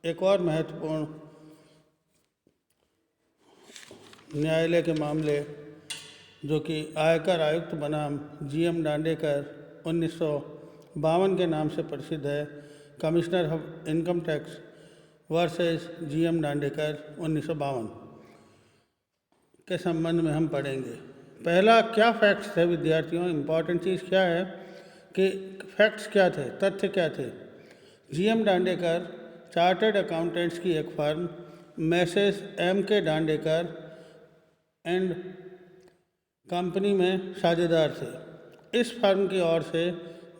एक और महत्वपूर्ण न्यायालय के मामले जो कि आयकर आयुक्त बनाम जीएम दांडेकर 1952 के नाम से प्रसिद्ध है, commissioner of income tax versus GM Dandekar 1952 के संबंध में हम पढ़ेंगे। पहला, क्या फैक्ट्स थे विद्यार्थियों? इम्पॉर्टेंट चीज़ क्या है कि फैक्ट्स क्या थे, तथ्य क्या थे। जीएम दांडेकर चार्टर्ड अकाउंटेंट्स की एक firm message MK. Dandekar and company में साझेदार थे। इस फर्म की ओर से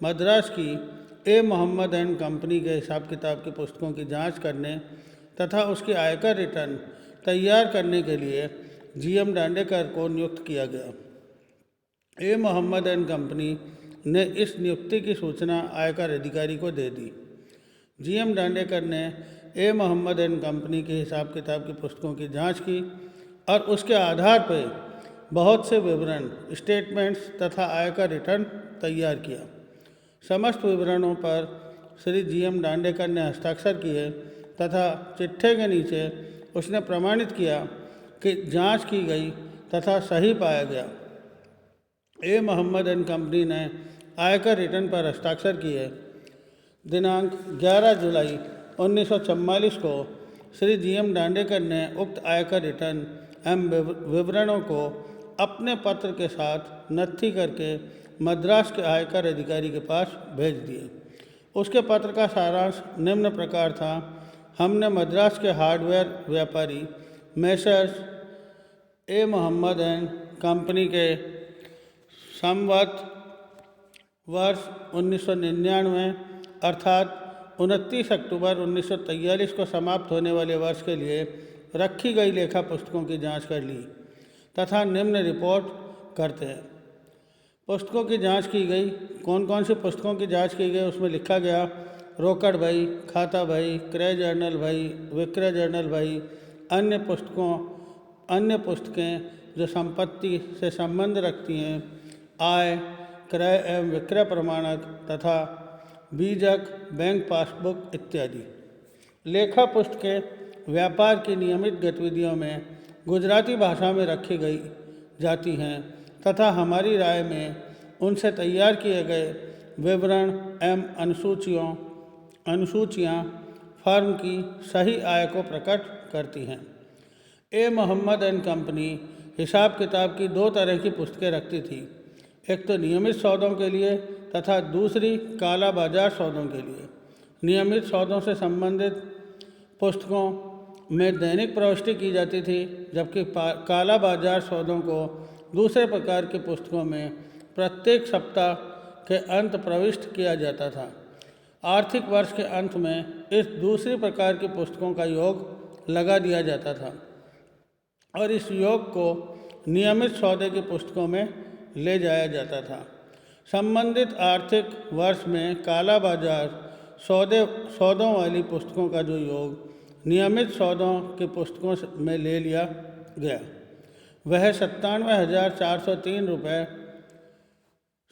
मद्रास की ए. मोहम्मद एंड कंपनी के हिसाब किताब की पुस्तकों की जांच करने तथा उसकी आयकर रिटर्न तैयार करने के लिए जीएम दांडेकर को नियुक्त किया गया। ए. मोहम्मद एंड कंपनी ने इस नियुक्ति की सूचना आयकर अधिकारी को दे दी। जीएम दांडेकर ने ए. मोहम्मद एंड कंपनी के हिसाब किताब की पुस्तकों की जांच की और उसके आधार पर बहुत से विवरण, स्टेटमेंट्स तथा आयकर रिटर्न तैयार किया। समस्त विवरणों पर श्री जीएम दांडेकर ने हस्ताक्षर किए तथा चिट्ठे के नीचे उसने प्रमाणित किया कि जांच की गई तथा सही पाया गया। ए. मोहम्मद एंड कंपनी ने आयकर रिटर्न पर हस्ताक्षर किए। दिनांक 11 जुलाई 1944 को श्री जीएम दांडेकर ने उक्त आयकर रिटर्न एवं विवरणों को अपने पत्र के साथ नत्थी करके मद्रास के आयकर अधिकारी के पास भेज दिए। उसके पत्र का सारांश निम्न प्रकार था। हमने मद्रास के हार्डवेयर व्यापारी messrs A. Mohammed and company के संवत वर्ष 1999 अर्थात 29 अक्टूबर 1943 को समाप्त होने वाले वर्ष के लिए रखी गई लेखा पुस्तकों की जांच कर ली तथा निम्न रिपोर्ट करते हैं। पुस्तकों की जांच की गई। कौन कौन सी पुस्तकों की जांच की गई उसमें लिखा गया। रोकड़ बही, खाता बही, क्रय जर्नल बही, विक्रय जर्नल बही, अन्य पुस्तकें जो संपत्ति से संबंध रखती हैं, आय, क्रय एवं विक्रय प्रमाणक तथा बीजक, बैंक पासबुक इत्यादि। लेखा पुस्तकें व्यापार की नियमित गतिविधियों में गुजराती भाषा में रखी गई जाती हैं तथा हमारी राय में उनसे तैयार किए गए विवरण एवं अनुसूचियाँ फर्म की सही आय को प्रकट करती हैं। ए. मोहम्मद एंड कंपनी हिसाब किताब की दो तरह की पुस्तकें रखती थी, एक तो नियमित सौदों के लिए तथा दूसरी काला बाजार सौदों के लिए। नियमित सौदों से संबंधित पुस्तकों में दैनिक प्रविष्टि की जाती थी, जबकि काला बाजार सौदों को दूसरे प्रकार की पुस्तकों में प्रत्येक सप्ताह के अंत प्रविष्ट किया जाता था। आर्थिक वर्ष के अंत में इस दूसरी प्रकार की पुस्तकों का योग लगा दिया जाता था और इस योग को नियमित सौदे की पुस्तकों में ले जाया जाता था। संबंधित आर्थिक वर्ष में काला बाजार सौदों वाली पुस्तकों का जो योग नियमित सौदों की पुस्तकों में ले लिया गया वह 97,403 रुपये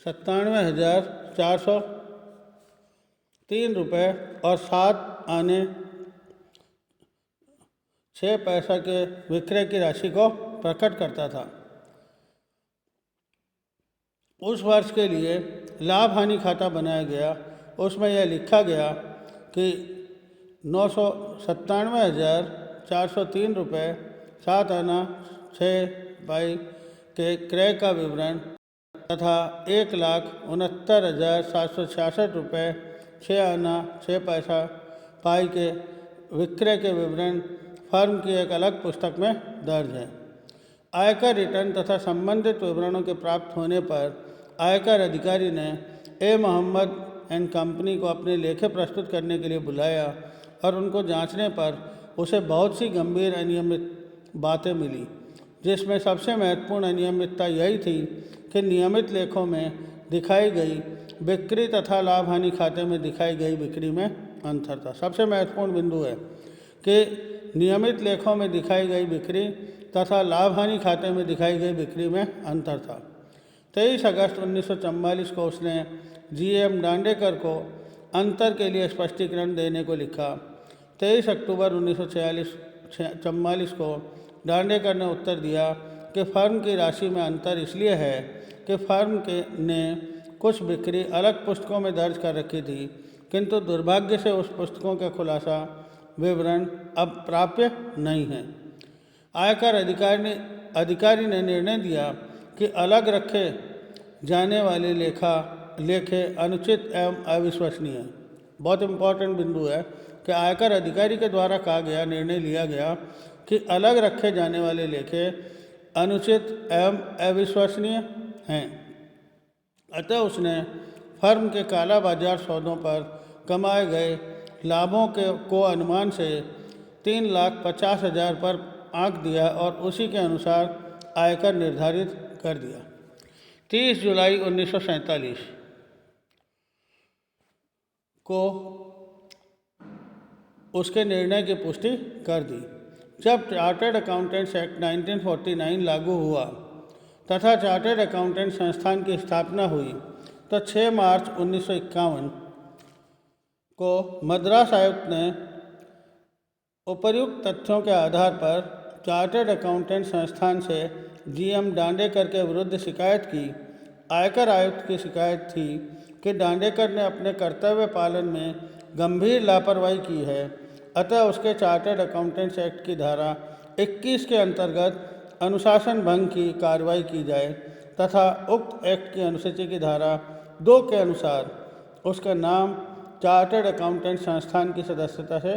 97,403 रुपये और 7 आने 6 पैसा के विक्रय की राशि को प्रकट करता था। उस वर्ष के लिए लाभ हानि खाता बनाया गया। उसमें यह लिखा गया कि 997,403 रुपये 7 आना 6 पाई के क्रय का विवरण तथा 1,69,766 रुपये 6 आना 6 पैसा पाई के विक्रय के विवरण फर्म की एक अलग पुस्तक में दर्ज है। आयकर रिटर्न तथा संबंधित विवरणों के प्राप्त होने पर आयकर अधिकारी ने ए. मोहम्मद एंड कंपनी को अपने लेखे प्रस्तुत करने के लिए बुलाया और उनको जांचने पर उसे बहुत सी गंभीर अनियमित बातें मिली, जिसमें सबसे महत्वपूर्ण अनियमितता यही थी कि नियमित लेखों में दिखाई गई बिक्री तथा लाभ हानि खाते में दिखाई गई बिक्री में अंतर था। सबसे महत्वपूर्ण बिंदु है कि नियमित लेखों में दिखाई गई बिक्री तथा लाभ हानि खाते में दिखाई गई बिक्री में अंतर था। 23 अगस्त 1944 को उसने जीएम दांडेकर को अंतर के लिए स्पष्टीकरण देने को लिखा। 23 अक्टूबर 1944 को दांडेकर ने उत्तर दिया कि फर्म की राशि में अंतर इसलिए है कि फर्म ने कुछ बिक्री अलग पुस्तकों में दर्ज कर रखी थी, किंतु दुर्भाग्य से उस पुस्तकों का खुलासा विवरण अब प्राप्य नहीं है। आयकर अधिकारी ने निर्णय दिया कि अलग रखे जाने वाले लेखे अनुचित एवं अविश्वसनीय। बहुत इम्पोर्टेंट बिंदु है कि आयकर अधिकारी के द्वारा निर्णय लिया गया कि अलग रखे जाने वाले लेखे अनुचित एवं अविश्वसनीय हैं। अतः उसने फर्म के काला बाजार सौदों पर कमाए गए लाभों को अनुमान से 3,50,000 पर आंक दिया और उसी के अनुसार आयकर निर्धारित कर दिया। 30 जुलाई 1947 को उसके निर्णय की पुष्टि कर दी। जब चार्टर्ड अकाउंटेंट्स एक्ट 1949 लागू हुआ तथा चार्टर्ड अकाउंटेंट संस्थान की स्थापना हुई तो 6 मार्च 1951 को मद्रास आयुक्त ने उपर्युक्त तथ्यों के आधार पर चार्टर्ड अकाउंटेंट संस्थान से जीएम दांडेकर के विरुद्ध शिकायत की। आयकर आयुक्त की शिकायत थी कि दांडेकर ने अपने कर्तव्य पालन में गंभीर लापरवाही की है, अतः उसके चार्टर्ड अकाउंटेंट्स एक्ट की धारा 21 के अंतर्गत अनुशासन भंग की कार्रवाई की जाए तथा उक्त एक्ट की अनुसूची की धारा 2 के अनुसार उसका नाम चार्टर्ड अकाउंटेंट संस्थान की सदस्यता से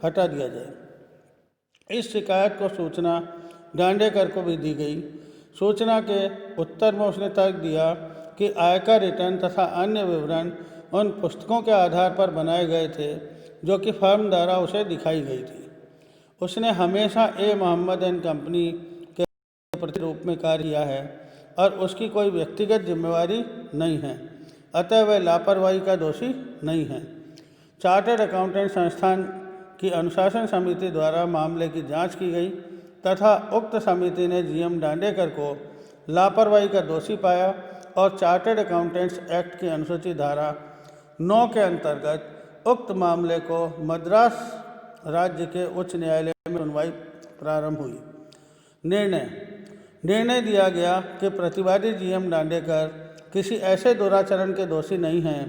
हटा दिया जाए। इस शिकायत को सूचना दांडेकर को भी दी गई। सूचना के उत्तर में उसने तर्क दिया कि आयकर रिटर्न तथा अन्य विवरण उन पुस्तकों के आधार पर बनाए गए थे जो कि फर्म द्वारा उसे दिखाई गई थी। उसने हमेशा ए मोहम्मद एंड कंपनी के प्रति रूप में कार्य किया है और उसकी कोई व्यक्तिगत जिम्मेवारी नहीं है, अतः वह लापरवाही का दोषी नहीं है। चार्टर्ड अकाउंटेंट संस्थान की अनुशासन समिति द्वारा मामले की जांच की गई तथा उक्त समिति ने जीएम दांडेकर को लापरवाही का दोषी पाया और चार्टर्ड अकाउंटेंट्स एक्ट की अनुसूची धारा 9 के अंतर्गत उक्त मामले को मद्रास राज्य के उच्च न्यायालय में सुनवाई प्रारंभ हुई। निर्णय दिया गया कि प्रतिवादी जीएम दांडेकर किसी ऐसे दुराचरण के दोषी नहीं हैं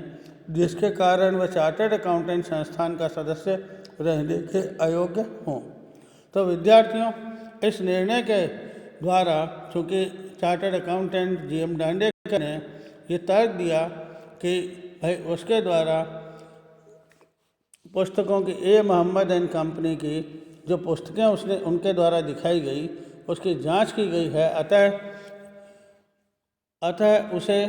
जिसके कारण वह चार्टर्ड अकाउंटेंट संस्थान का सदस्य रहने के अयोग्य हों। तो विद्यार्थियों, इस निर्णय के द्वारा चूँकि चार्टर्ड अकाउंटेंट जीएम दांडेकर ने ये तर्क दिया कि भाई उसके द्वारा पुस्तकों की ए मोहम्मद एंड कंपनी की जो पुस्तकें उनके द्वारा दिखाई गई उसकी जांच की गई है, अतः उसे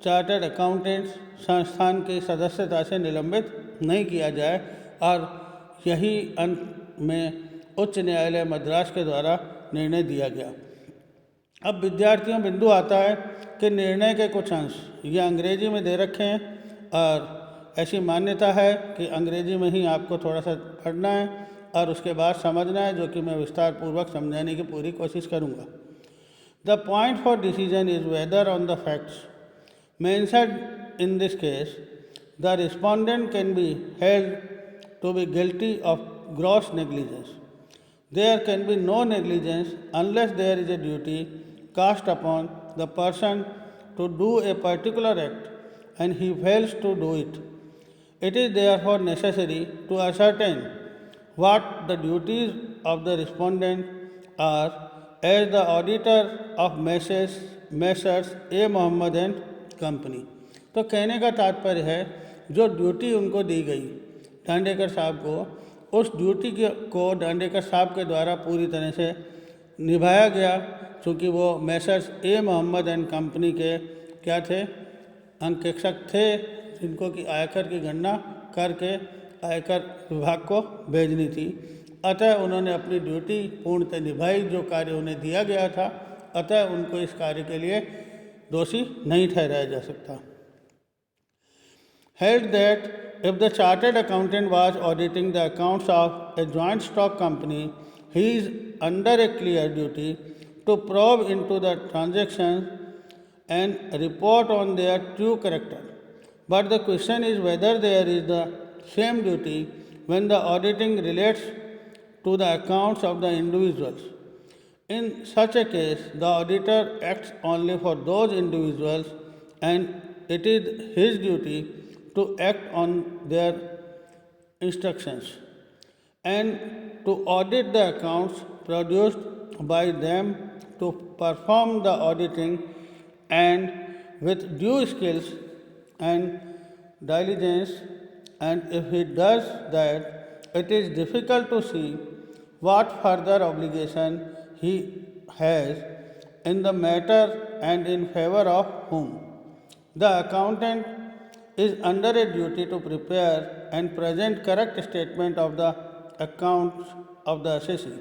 चार्टर्ड अकाउंटेंट्स संस्थान की सदस्यता से निलंबित नहीं किया जाए और यही अंत में उच्च न्यायालय मद्रास के द्वारा निर्णय दिया गया। अब विद्यार्थियों, बिंदु आता है कि निर्णय के कुछ अंश ये अंग्रेजी में दे रखे हैं और ऐसी मान्यता है कि अंग्रेजी में ही आपको थोड़ा सा पढ़ना है और उसके बाद समझना है, जो कि मैं विस्तार पूर्वक समझाने की पूरी कोशिश करूँगा। The point for decision is whether on the facts mentioned in this case the respondent can be held to be guilty of gross negligence. There can be no negligence unless there is a duty cast upon the person to do a particular act and he fails to do it. It is therefore necessary to ascertain what the duties of the respondent are as the auditor of Messrs. A. Mohammed and Company. तो कहने का तात्पर्य है जो duty उनको दी गई दांडेकर साहब को, उस ड्यूटी को दांडेकर साहब के द्वारा पूरी तरह से निभाया गया, क्योंकि वो messrs A Mohammed and company के क्या थे, अंकेक्षक थे, जिनको कि आयकर की गणना करके आयकर विभाग को भेजनी थी। अतः उन्होंने अपनी ड्यूटी पूर्णतः निभाई, जो कार्य उन्हें दिया गया था, अतः उनको इस कार्य के लिए दोषी नहीं ठहराया जा सकता। Held that if the chartered accountant was auditing the accounts of a joint stock company, he is under a clear duty to probe into the transactions and report on their true character. But the question is whether there is the same duty when the auditing relates to the accounts of the individuals. In such a case, the auditor acts only for those individuals and it is his duty to act on their instructions and to audit the accounts produced by them, to perform the auditing and with due skills and diligence, and if he does that, it is difficult to see what further obligation he has in the matter and in favor of whom. The accountant is under a duty to prepare and present correct statement of the accounts of the assessee,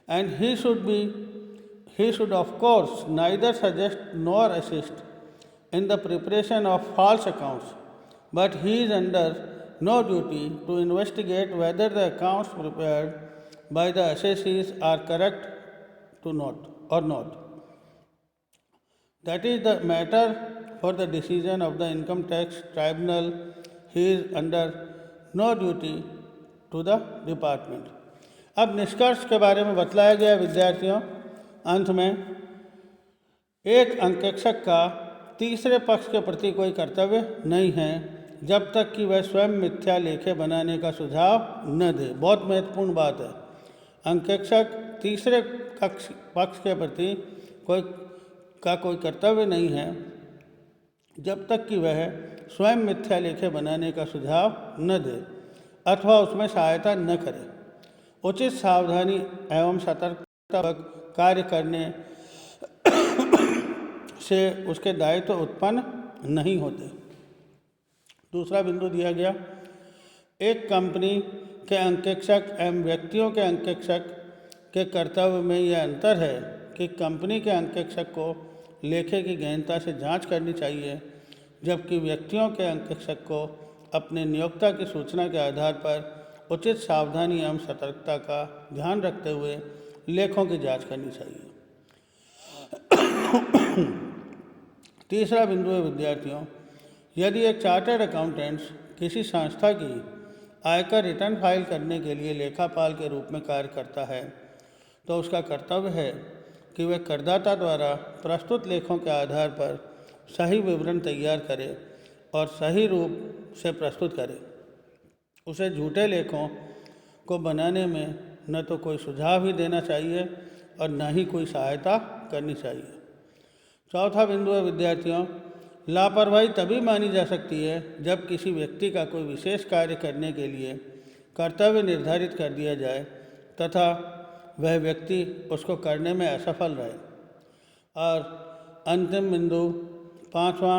and he should of course neither suggest nor assist in the preparation of false accounts, but he is under no duty to investigate whether the accounts prepared by the assessees are correct or not. That is the matter for the decision of the income tax tribunal. He is under no duty to the department. अब निष्कर्ष के बारे में बतलाया गया विद्यार्थियों। अंत में एक अंकेक्षक का तीसरे पक्ष के प्रति कोई कर्तव्य नहीं है जब तक कि वह स्वयं मिथ्या लेखे बनाने का सुझाव न दे। बहुत महत्वपूर्ण बात है। अंकेक्षक तीसरे पक्ष के प्रति कोई कर्तव्य नहीं है जब तक कि वह स्वयं मिथ्या लेखे बनाने का सुझाव न दे अथवा उसमें सहायता न करे। उचित सावधानी एवं सतर्कतापूर्वक कार्य करने से उसके दायित्व उत्पन्न नहीं होते। दूसरा बिंदु दिया गया, एक कंपनी के अंकेक्षक एवं व्यक्तियों के अंकेक्षक के कर्तव्य में यह अंतर है कि कंपनी के अंकेक्षक को लेखे की गहनता से जांच करनी चाहिए, जबकि व्यक्तियों के अंकेक्षक को अपने नियोक्ता की सूचना के आधार पर उचित सावधानी एवं सतर्कता का ध्यान रखते हुए लेखों की जांच करनी चाहिए। तीसरा बिंदु है विद्यार्थियों, यदि एक चार्टर्ड अकाउंटेंट्स किसी संस्था की आयकर रिटर्न फाइल करने के लिए लेखापाल के रूप में कार्य करता है तो उसका कर्तव्य है कि वह करदाता द्वारा प्रस्तुत लेखों के आधार पर सही विवरण तैयार करे और सही रूप से प्रस्तुत करे। उसे झूठे लेखों को बनाने में न तो कोई सुझाव ही देना चाहिए और न ही कोई सहायता करनी चाहिए। चौथा बिंदु है विद्यार्थियों, लापरवाही तभी मानी जा सकती है जब किसी व्यक्ति का कोई विशेष कार्य करने के लिए कर्तव्य निर्धारित कर दिया जाए तथा वह व्यक्ति उसको करने में असफल रहे। और अंतिम बिंदु पांचवा,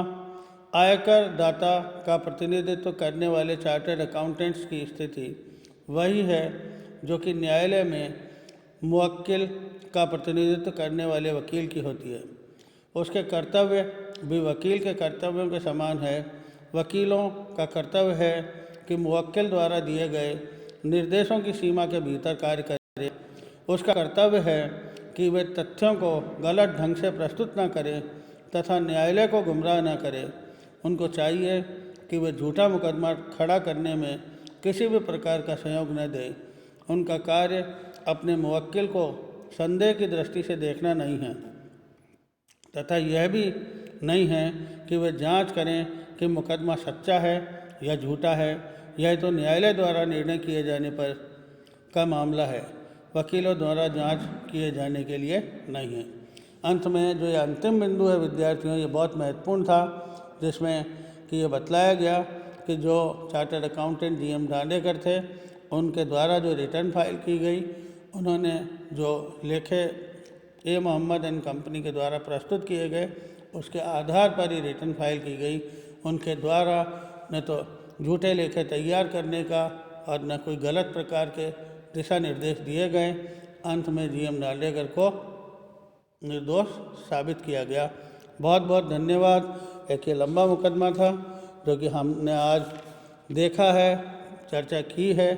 आयकर दाता का प्रतिनिधित्व करने वाले चार्टर्ड अकाउंटेंट्स की स्थिति वही है जो कि न्यायालय में मुवक्किल का प्रतिनिधित्व करने वाले वकील की होती है। उसके कर्तव्य भी वकील के कर्तव्यों के समान है। वकीलों का कर्तव्य है कि मुवक्किल द्वारा दिए गए निर्देशों की सीमा के भीतर कार्य करे। उसका कर्तव्य है कि वे तथ्यों को गलत ढंग से प्रस्तुत न करे तथा न्यायालय को गुमराह न करे। उनको चाहिए कि वे झूठा मुकदमा खड़ा करने में किसी भी प्रकार का सहयोग न दें। उनका कार्य अपने मुवक्किल को संदेह की दृष्टि से देखना नहीं है तथा यह भी नहीं है कि वे जांच करें कि मुकदमा सच्चा है या झूठा है। यह तो न्यायालय द्वारा निर्णय किए जाने पर का मामला है, वकीलों द्वारा जांच किए जाने के लिए नहीं है। अंत में जो ये अंतिम बिंदु है विद्यार्थियों, ये बहुत महत्वपूर्ण था, जिसमें कि ये बतलाया गया कि जो चार्टर्ड अकाउंटेंट जीएम दांडेकर थे उनके द्वारा जो रिटर्न फाइल की गई, उन्होंने जो लेखे ए मोहम्मद एंड कंपनी के द्वारा प्रस्तुत किए गए उसके आधार पर ही रिटर्न फाइल की गई। उनके द्वारा न तो झूठे लेखे तैयार करने का और न कोई गलत प्रकार के दिशा निर्देश दिए गए। अंत में जीएम दांडेकर को निर्दोष साबित किया गया। बहुत बहुत धन्यवाद। एक ये लंबा मुकदमा था जो कि हमने आज देखा है, चर्चा की है।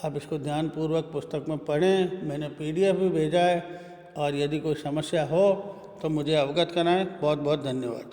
आप इसको ध्यानपूर्वक पुस्तक में पढ़ें। मैंने PDF भी भेजा है और यदि कोई समस्या हो तो मुझे अवगत कराएं। बहुत बहुत धन्यवाद।